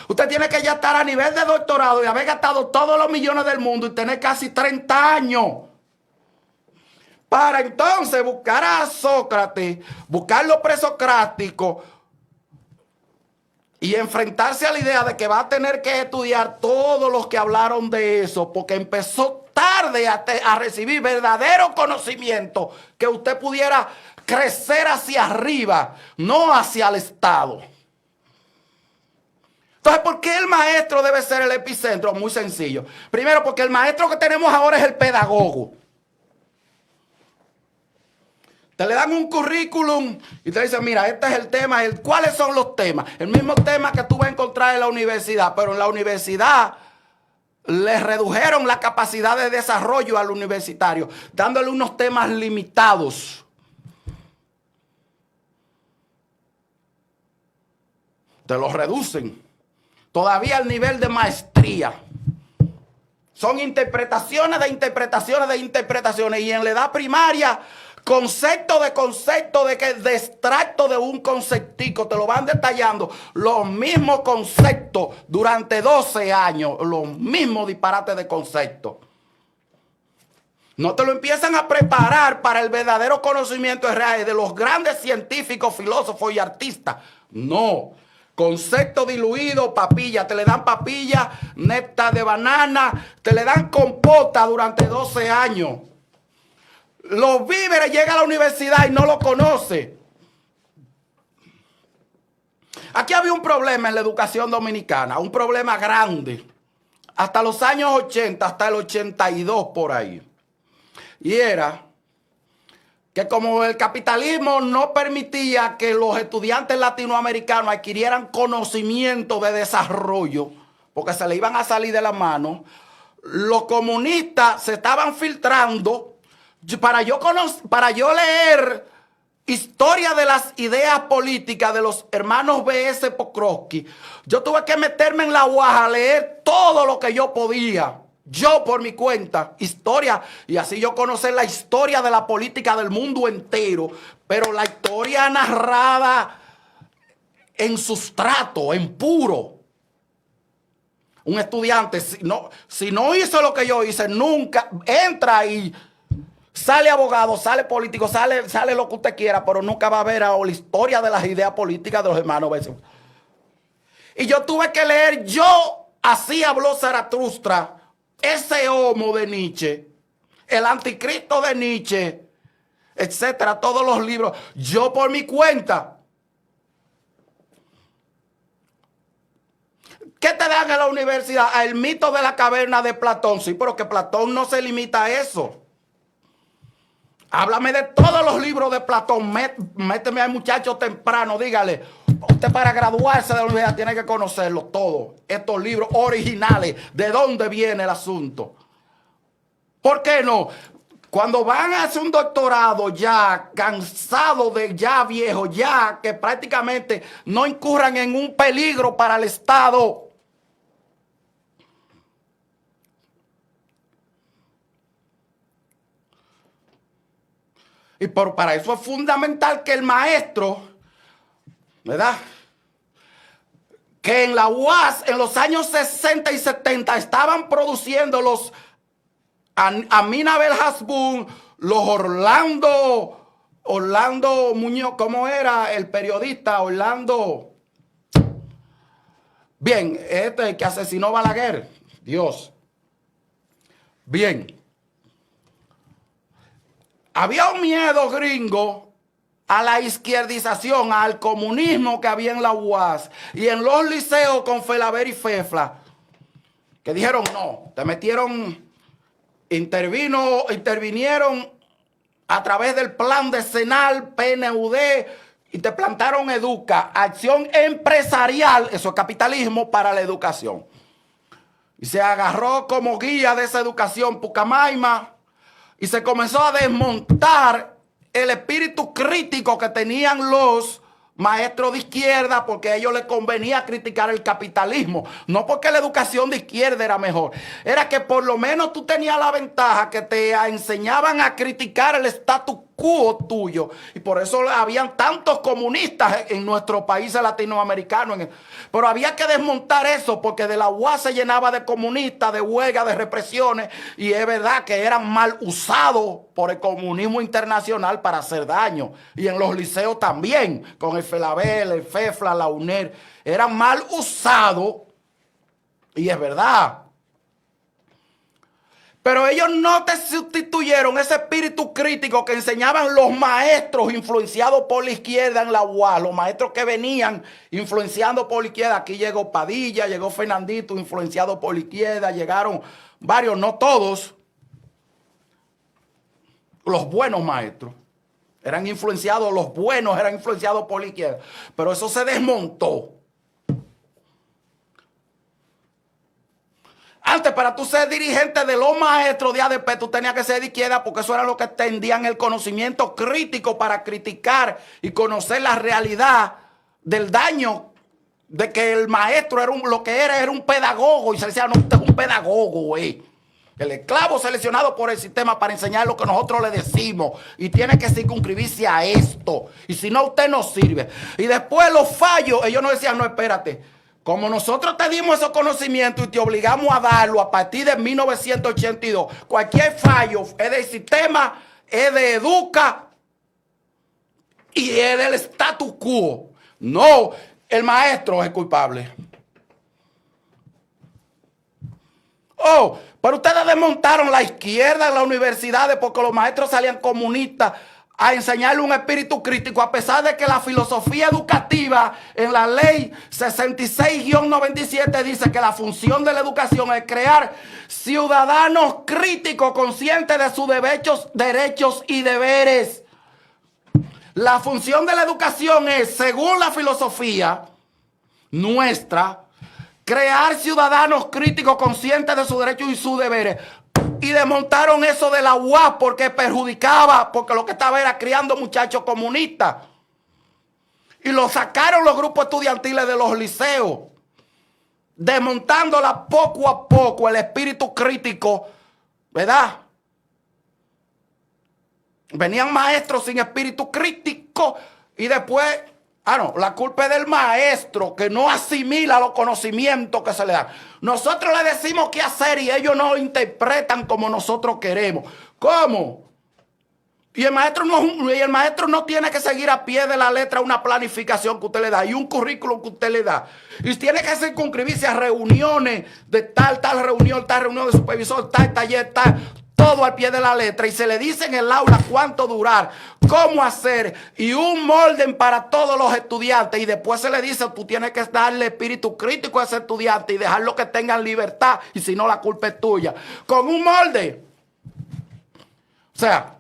A: usted tiene que ya estar a nivel de doctorado y haber gastado todos los millones del mundo y tener casi 30 años. Para entonces buscar a Sócrates, buscar lo presocrático y enfrentarse a la idea de que va a tener que estudiar todos los que hablaron de eso, porque empezó tarde a recibir verdadero conocimiento que usted pudiera crecer hacia arriba, no hacia el Estado. Entonces, ¿por qué el maestro debe ser el epicentro? Muy sencillo. Primero, porque el maestro que tenemos ahora es el pedagogo. Te le dan un currículum y te dicen, mira, este es el tema. ¿Cuáles son los temas? El mismo tema que tú vas a encontrar en la universidad, pero en la universidad le redujeron la capacidad de desarrollo al universitario, dándole unos temas limitados. Te los reducen. Todavía al nivel de maestría. Son interpretaciones de interpretaciones de interpretaciones. Y en la edad primaria, concepto de extracto de un conceptico. Te lo van detallando. Los mismos conceptos durante 12 años. Los mismos disparates de conceptos. No te lo empiezan a preparar para el verdadero conocimiento real de los grandes científicos, filósofos y artistas. No. Concepto diluido, papilla. Te le dan papilla, néctar de banana. Te le dan compota durante 12 años. Los víveres, llega a la universidad y no lo conoce. Aquí había un problema en la educación dominicana. Un problema grande. Hasta los años 80, hasta el 82 por ahí. Y era que como el capitalismo no permitía que los estudiantes latinoamericanos adquirieran conocimiento de desarrollo, porque se le iban a salir de la mano, los comunistas se estaban filtrando para yo leer historia de las ideas políticas de los hermanos B.S. Pokrovsky. Yo tuve que meterme en la UAS a leer todo lo que yo podía. Yo por mi cuenta, historia, y así yo conocer la historia de la política del mundo entero, pero la historia narrada en sustrato, en puro. Un estudiante, si no hizo lo que yo hice, nunca entra y sale abogado, sale político, sale lo que usted quiera, pero nunca va a ver la historia de las ideas políticas de los hermanos. Y yo tuve que leer, así habló Zaratustra, ese homo de Nietzsche, el anticristo de Nietzsche, etcétera, todos los libros, yo por mi cuenta. ¿Qué te dan en la universidad? El mito de la caverna de Platón. Sí, pero que Platón no se limita a eso. Háblame de todos los libros de Platón. Méteme al muchacho temprano. Dígale, usted para graduarse de la universidad tiene que conocerlo todo. Estos libros originales. ¿De dónde viene el asunto? ¿Por qué no? Cuando van a hacer un doctorado ya cansado de ya viejo, ya que prácticamente no incurran en un peligro para el Estado. Y para eso es fundamental que el maestro, ¿verdad? Que en la UAS en los años 60 y 70 estaban produciendo los Amin Abel Hasbun, los Orlando Muñoz, ¿cómo era el periodista? Orlando. Bien, este que asesinó a Balaguer. Dios. Bien. Había un miedo gringo a la izquierdización, al comunismo que había en la UAS y en los liceos con Felaber y Fefla, que dijeron no, intervinieron a través del plan decenal, PNUD y te plantaron Educa, acción empresarial, eso es capitalismo para la educación. Y se agarró como guía de esa educación Pucamaima y se comenzó a desmontar el espíritu crítico que tenían los maestros de izquierda, porque a ellos les convenía criticar el capitalismo, no porque la educación de izquierda era mejor, era que por lo menos tú tenías la ventaja que te enseñaban a criticar el status quo tuyo, y por eso habían tantos comunistas en nuestros países latinoamericanos, pero había que desmontar eso, porque de la UAS se llenaba de comunistas, de huelgas, de represiones, y es verdad que eran mal usados por el comunismo internacional para hacer daño, y en los liceos también, con el FELABEL, el FEFLA, la UNER, eran mal usados, y es verdad. Pero ellos no te sustituyeron ese espíritu crítico que enseñaban los maestros influenciados por la izquierda en la UAS, los maestros que venían influenciando por la izquierda. Aquí llegó Padilla, llegó Fernandito, influenciado por la izquierda, llegaron varios, no todos, los buenos maestros. Eran influenciados, los buenos eran influenciados por la izquierda. Pero eso se desmontó. Antes, para tú ser dirigente de los maestros de ADP, tú tenías que ser de izquierda, porque eso era lo que tendían el conocimiento crítico para criticar y conocer la realidad del daño de que el maestro era lo que era un pedagogo. Y se decía, no, usted es un pedagogo, güey. El esclavo seleccionado por el sistema para enseñar lo que nosotros le decimos. Y tiene que circunscribirse a esto. Y si no, usted no sirve. Y después los fallos, ellos nos decían, no, espérate. Como nosotros te dimos esos conocimientos y te obligamos a darlo a partir de 1982, cualquier fallo es del sistema, es de Educa y es del status quo. No, el maestro es culpable. Oh, pero ustedes desmontaron la izquierda en las universidades porque los maestros salían comunistas a enseñarle un espíritu crítico, a pesar de que la filosofía educativa en la ley 66-97 dice que la función de la educación es crear ciudadanos críticos conscientes de sus derechos y deberes. La función de la educación es, según la filosofía nuestra, crear ciudadanos críticos conscientes de sus derechos y sus deberes. Y desmontaron eso de la UAS porque perjudicaba, porque lo que estaba era criando muchachos comunistas. Y lo sacaron los grupos estudiantiles de los liceos, desmontándola poco a poco el espíritu crítico, ¿verdad? Venían maestros sin espíritu crítico y después, no, la culpa es del maestro que no asimila los conocimientos que se le dan. Nosotros le decimos qué hacer y ellos no lo interpretan como nosotros queremos. ¿Cómo? Y el maestro no tiene que seguir a pie de la letra una planificación que usted le da y un currículum que usted le da. Y tiene que circunscribirse a reuniones de tal reunión de supervisor, tal taller, tal. Todo al pie de la letra y se le dice en el aula cuánto durar, cómo hacer y un molde para todos los estudiantes y después se le dice tú tienes que darle espíritu crítico a ese estudiante y dejarlo que tengan libertad y si no la culpa es tuya, con un molde. O sea,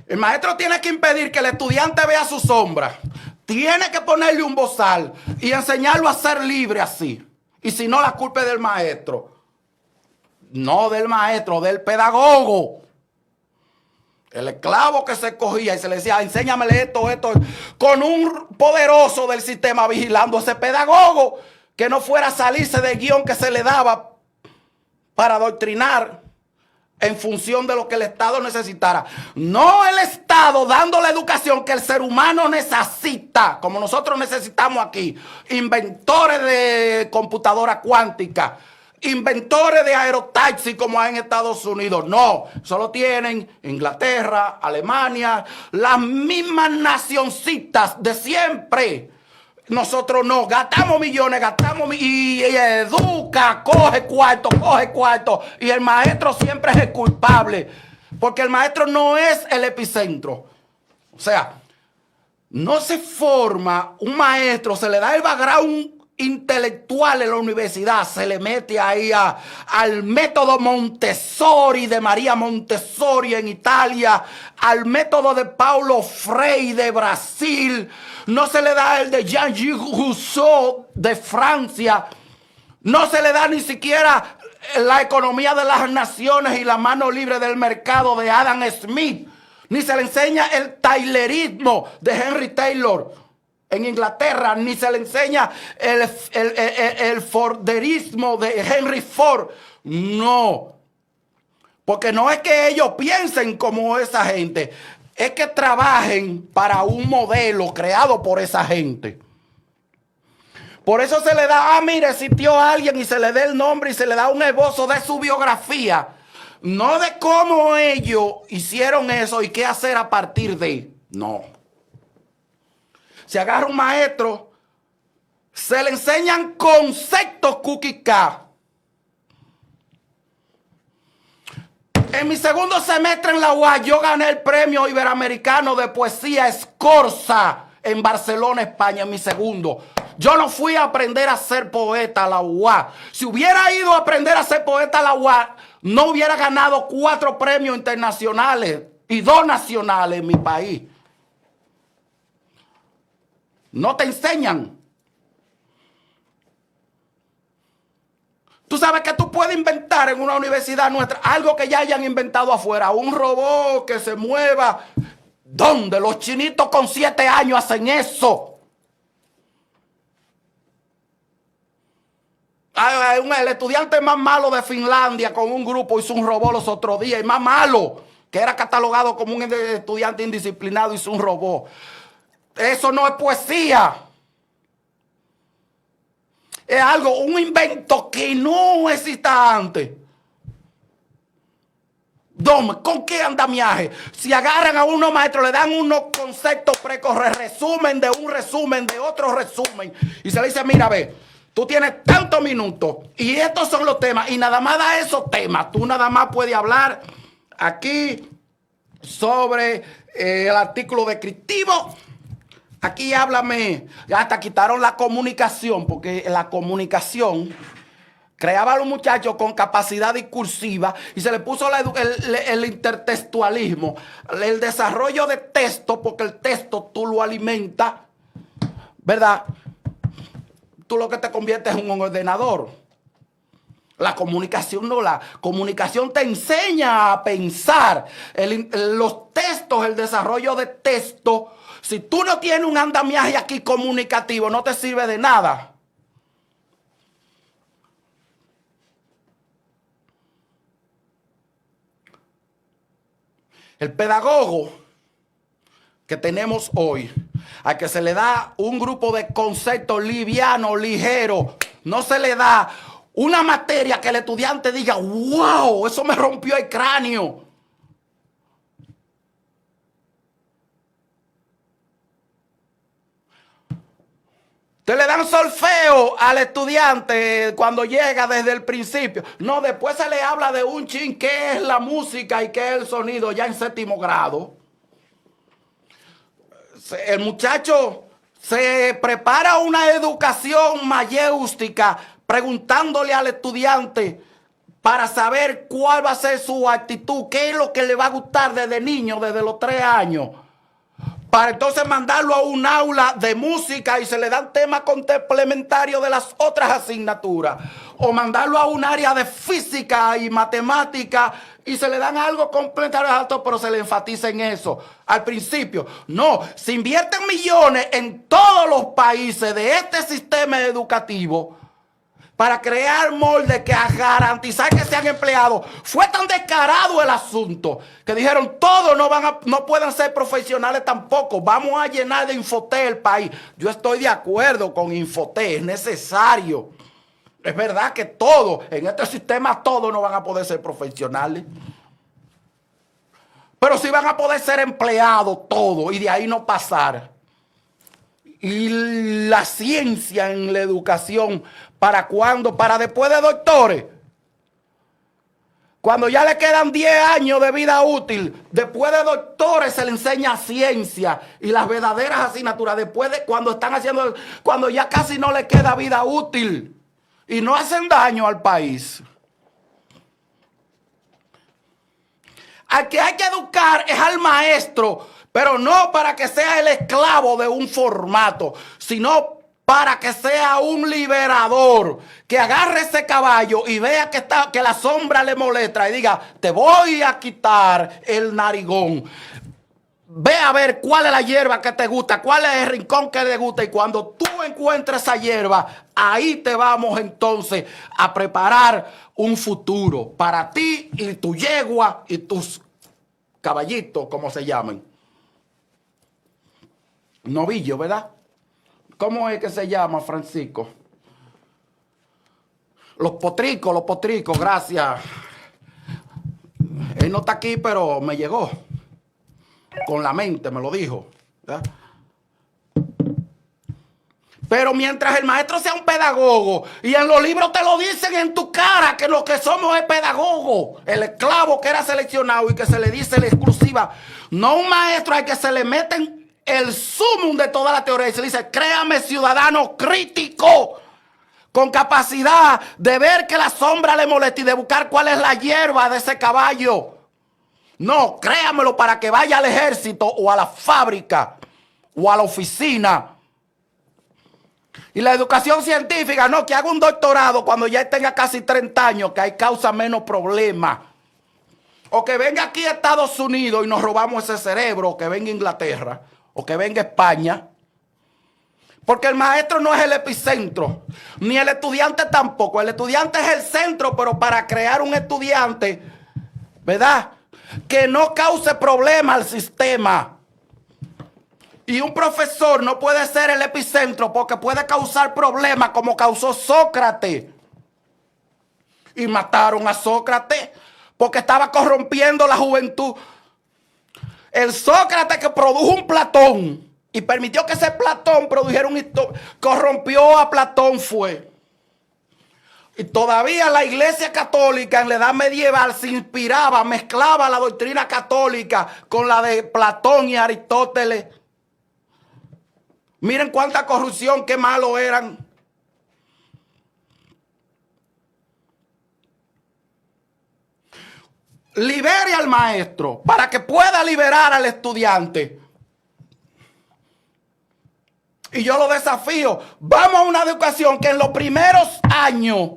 A: el maestro tiene que impedir que el estudiante vea su sombra, tiene que ponerle un bozal y enseñarlo a ser libre así y si no la culpa es del maestro. No del maestro, del pedagogo. El esclavo que se cogía y se le decía, enséñamele esto, con un poderoso del sistema vigilando a ese pedagogo que no fuera a salirse del guión que se le daba para adoctrinar en función de lo que el Estado necesitara. No el Estado dando la educación que el ser humano necesita, como nosotros necesitamos aquí. Inventores de computadora cuántica, inventores de aerotaxi como hay en Estados Unidos. No, solo tienen Inglaterra, Alemania, las mismas nacioncitas de siempre. Nosotros no, gastamos millones, y Educa, coge cuarto. Y el maestro siempre es el culpable. Porque el maestro no es el epicentro. O sea, no se forma un maestro, se le da el background intelectual en la universidad se le mete ahí al método Montessori de María Montessori en Italia, al método de Paulo Freire de Brasil, no se le da el de Jean-Jacques Rousseau de Francia, no se le da ni siquiera la economía de las naciones y la mano libre del mercado de Adam Smith, ni se le enseña el taylorismo de Henry Taylor en Inglaterra, ni se le enseña el forderismo de Henry Ford. No, porque no es que ellos piensen como esa gente, es que trabajen para un modelo creado por esa gente. Por eso se le da, mire, existió alguien y se le da el nombre y se le da un esbozo de su biografía. No de cómo ellos hicieron eso y qué hacer a partir de. No. Se agarra un maestro, se le enseñan conceptos cuquicá. En mi segundo semestre en la UAS yo gané el premio iberoamericano de poesía Escorza en Barcelona, España, en mi segundo. Yo no fui a aprender a ser poeta a la UAS. Si hubiera ido a aprender a ser poeta a la UAS, no hubiera ganado 4 premios internacionales y 2 nacionales en mi país. No te enseñan. Tú sabes que tú puedes inventar en una universidad nuestra algo que ya hayan inventado afuera. Un robot que se mueva. ¿Dónde? Los chinitos con 7 años hacen eso. El estudiante más malo de Finlandia con un grupo hizo un robot los otros días. El más malo, que era catalogado como un estudiante indisciplinado, hizo un robot. Eso no es poesía. Es algo, un invento que no exista antes. ¿Con qué andamiaje? Si agarran a unos maestros, le dan unos conceptos precorres, resumen de un resumen, de otro resumen, y se le dice, mira, ve, tú tienes tantos minutos, y estos son los temas, y nada más da esos temas. Tú nada más puedes hablar aquí sobre el artículo descriptivo. Aquí háblame, hasta quitaron la comunicación, porque la comunicación creaba a los muchachos con capacidad discursiva y se le puso el intertextualismo, el desarrollo de texto, porque el texto tú lo alimentas, ¿verdad? Tú lo que te conviertes en un ordenador. La comunicación no, la comunicación te enseña a pensar. Los textos, el desarrollo de texto. Si tú no tienes un andamiaje aquí comunicativo, no te sirve de nada. El pedagogo que tenemos hoy, a que se le da un grupo de conceptos livianos, ligeros, no se le da una materia que el estudiante diga, wow, eso me rompió el cráneo. Te le dan solfeo al estudiante cuando llega desde el principio. No, después se le habla de un chin, qué es la música y qué es el sonido, ya en 7º grado. El muchacho se prepara una educación mayéustica preguntándole al estudiante para saber cuál va a ser su actitud, qué es lo que le va a gustar desde niño, desde los 3 años. Para entonces mandarlo a un aula de música y se le dan temas complementarios de las otras asignaturas. O mandarlo a un área de física y matemática y se le dan algo complementario alto, pero se le enfatiza en eso. Al principio, no, se invierten millones en todos los países de este sistema educativo para crear moldes que a garantizar que sean empleados. Fue tan descarado el asunto que dijeron todos no pueden ser profesionales tampoco. Vamos a llenar de Infoté el país. Yo estoy de acuerdo con Infoté, es necesario. Es verdad que todos, en este sistema todos no van a poder ser profesionales. Pero sí van a poder ser empleados todos y de ahí no pasar. Y la ciencia en la educación, ¿para cuándo? Para después de doctores. Cuando ya le quedan 10 años de vida útil, después de doctores se le enseña ciencia y las verdaderas asignaturas. Después de cuando están haciendo, cuando ya casi no le queda vida útil y no hacen daño al país. Al que hay que educar es al maestro, pero no para que sea el esclavo de un formato, sino para que sea un liberador, que agarre ese caballo y vea que la sombra le molesta y diga, te voy a quitar el narigón. Ve a ver cuál es la hierba que te gusta, cuál es el rincón que te gusta, y cuando tú encuentres esa hierba, ahí te vamos entonces a preparar un futuro para ti y tu yegua y tus caballitos, como se llaman. Novillo, ¿verdad? ¿Cómo es que se llama, Francisco? Los potricos, gracias. Él no está aquí, pero me llegó. Con la mente me lo dijo. ¿Verdad? Pero mientras el maestro sea un pedagogo, y en los libros te lo dicen en tu cara, que lo que somos es pedagogo, el esclavo que era seleccionado y que se le dice la exclusiva, no un maestro al que se le meten el sumum de toda la teoría y se le dice, créame ciudadano crítico, con capacidad de ver que la sombra le molesta y de buscar cuál es la hierba de ese caballo. No, créamelo para que vaya al ejército o a la fábrica o a la oficina. Y la educación científica, no, que haga un doctorado cuando ya tenga casi 30 años, que hay causa menos problemas. O que venga aquí a Estados Unidos y nos robamos ese cerebro, o que venga a Inglaterra, o que venga a España. Porque el maestro no es el epicentro, ni el estudiante tampoco. El estudiante es el centro, pero para crear un estudiante, ¿verdad?, que no cause problema al sistema. Y un profesor no puede ser el epicentro porque puede causar problemas como causó Sócrates. Y mataron a Sócrates porque estaba corrompiendo la juventud. El Sócrates que produjo un Platón y permitió que ese Platón produjera un historia, corrompió a Platón fue. Y todavía la Iglesia Católica en la Edad Medieval se inspiraba, mezclaba la doctrina católica con la de Platón y Aristóteles. Miren cuánta corrupción, qué malos eran. Libere al maestro para que pueda liberar al estudiante. Y yo lo desafío. Vamos a una educación que en los primeros años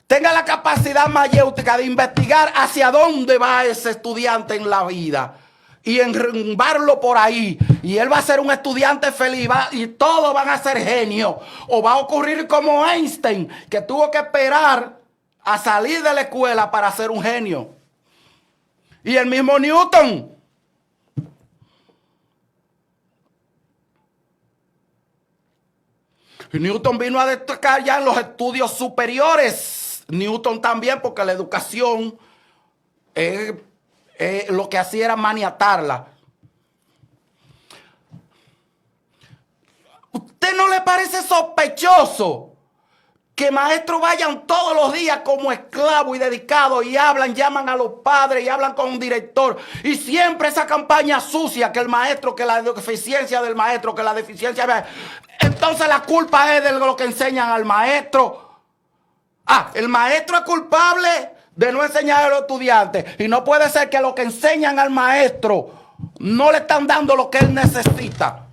A: tenga la capacidad mayéutica de investigar hacia dónde va ese estudiante en la vida. Y enrumbarlo por ahí. Y él va a ser un estudiante feliz. Y todos van a ser genios. O va a ocurrir como Einstein, que tuvo que esperar a salir de la escuela para ser un genio. Y el mismo Newton. Y Newton vino a destacar ya en los estudios superiores. Newton también, porque la educación lo que hacía era maniatarla. ¿Usted no le parece sospechoso que maestros vayan todos los días como esclavos y dedicados y hablan, llaman a los padres y hablan con un director? Y siempre esa campaña sucia, que el maestro, que la deficiencia del maestro, que la deficiencia... Entonces la culpa es de lo que enseñan al maestro. El maestro es culpable de no enseñar a los estudiantes. Y no puede ser que lo que enseñan al maestro no le están dando lo que él necesita.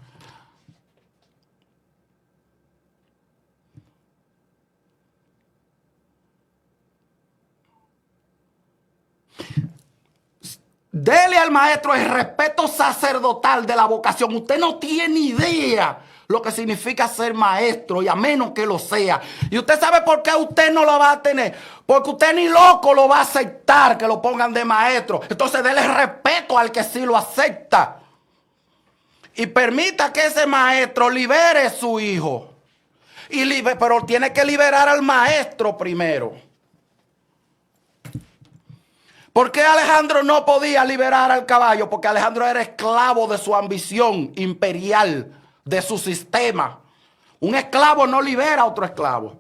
A: Dele al maestro el respeto sacerdotal de la vocación. Usted no tiene idea lo que significa ser maestro, y a menos que lo sea. Y usted sabe por qué usted no lo va a tener. Porque usted ni loco lo va a aceptar que lo pongan de maestro. Entonces dele respeto al que sí lo acepta. Y permita que ese maestro libere a su hijo. Pero tiene que liberar al maestro primero. ¿Por qué Alejandro no podía liberar al caballo? Porque Alejandro era esclavo de su ambición imperial, de su sistema. Un esclavo no libera a otro esclavo.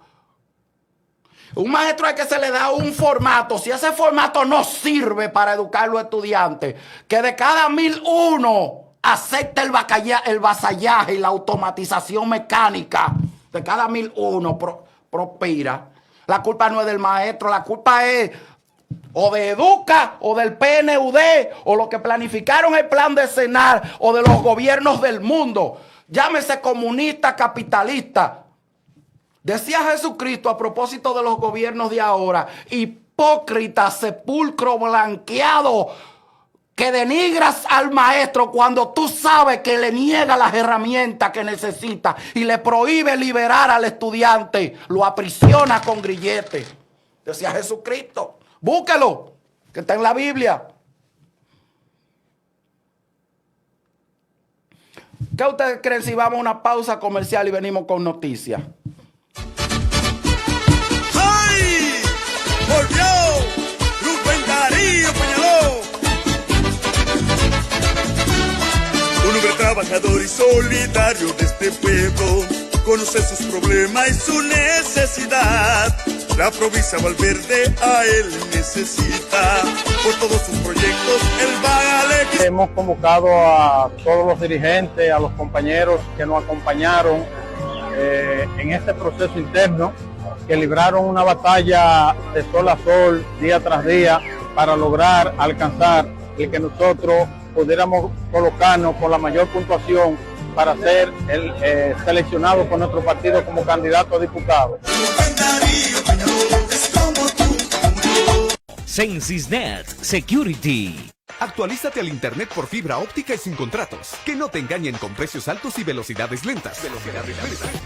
A: Un maestro es que se le da un formato. Si ese formato no sirve para educar a los estudiantes, que de cada 1001 acepte el vasallaje y la automatización mecánica. De cada 1001 prospira. La culpa no es del maestro, la culpa es o de Educa, o del PNUD, o lo que planificaron el plan decenal, o de los gobiernos del mundo. Llámese comunista, capitalista. Decía Jesucristo a propósito de los gobiernos de ahora: hipócrita, sepulcro blanqueado, que denigras al maestro cuando tú sabes que le niega las herramientas que necesita y le prohíbe liberar al estudiante, lo aprisiona con grilletes. Decía Jesucristo. Búsquelo, que está en la Biblia. ¿Qué ustedes creen si vamos a una pausa comercial y venimos con noticias?
B: ¡Ay! ¡Volvió! ¡Rubén Darío Peñaló! Un hombre trabajador y solidario de este pueblo, conoce sus problemas y su necesidad. La provincia Valverde a él necesita, por todos sus proyectos él va a elegir.
C: Hemos convocado a todos los dirigentes, a los compañeros que nos acompañaron en este proceso interno, que libraron una batalla de sol a sol, día tras día, para lograr alcanzar el que nosotros pudiéramos colocarnos con la mayor puntuación para ser seleccionado por nuestro partido como candidato a diputado.
D: Censisnet Security.
E: Actualízate al internet por fibra óptica y sin contratos. Que no te engañen con precios altos y velocidades lentas.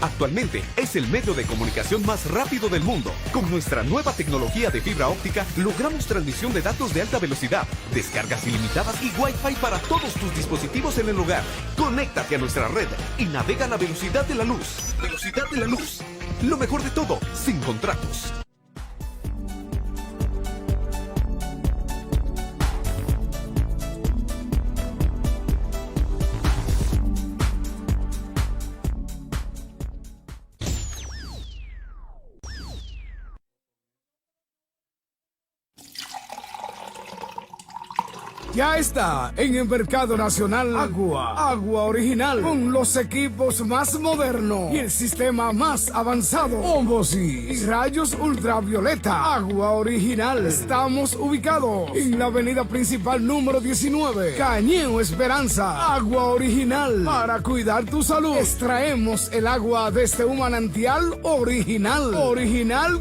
E: Actualmente es el medio de comunicación más rápido del mundo. Con nuestra nueva tecnología de fibra óptica logramos transmisión de datos de alta velocidad, descargas ilimitadas y Wi-Fi para todos tus dispositivos en el hogar. Conéctate a nuestra red y navega a la velocidad de la luz. Velocidad de la luz. Lo mejor de todo, sin contratos.
F: Ya está en el mercado nacional agua original, con los equipos más modernos y el sistema más avanzado, Ombosis y rayos ultravioleta. Agua original. Estamos ubicados en la avenida principal número 19, Cañeo Esperanza. Agua original, para cuidar tu salud. Extraemos el agua desde un manantial original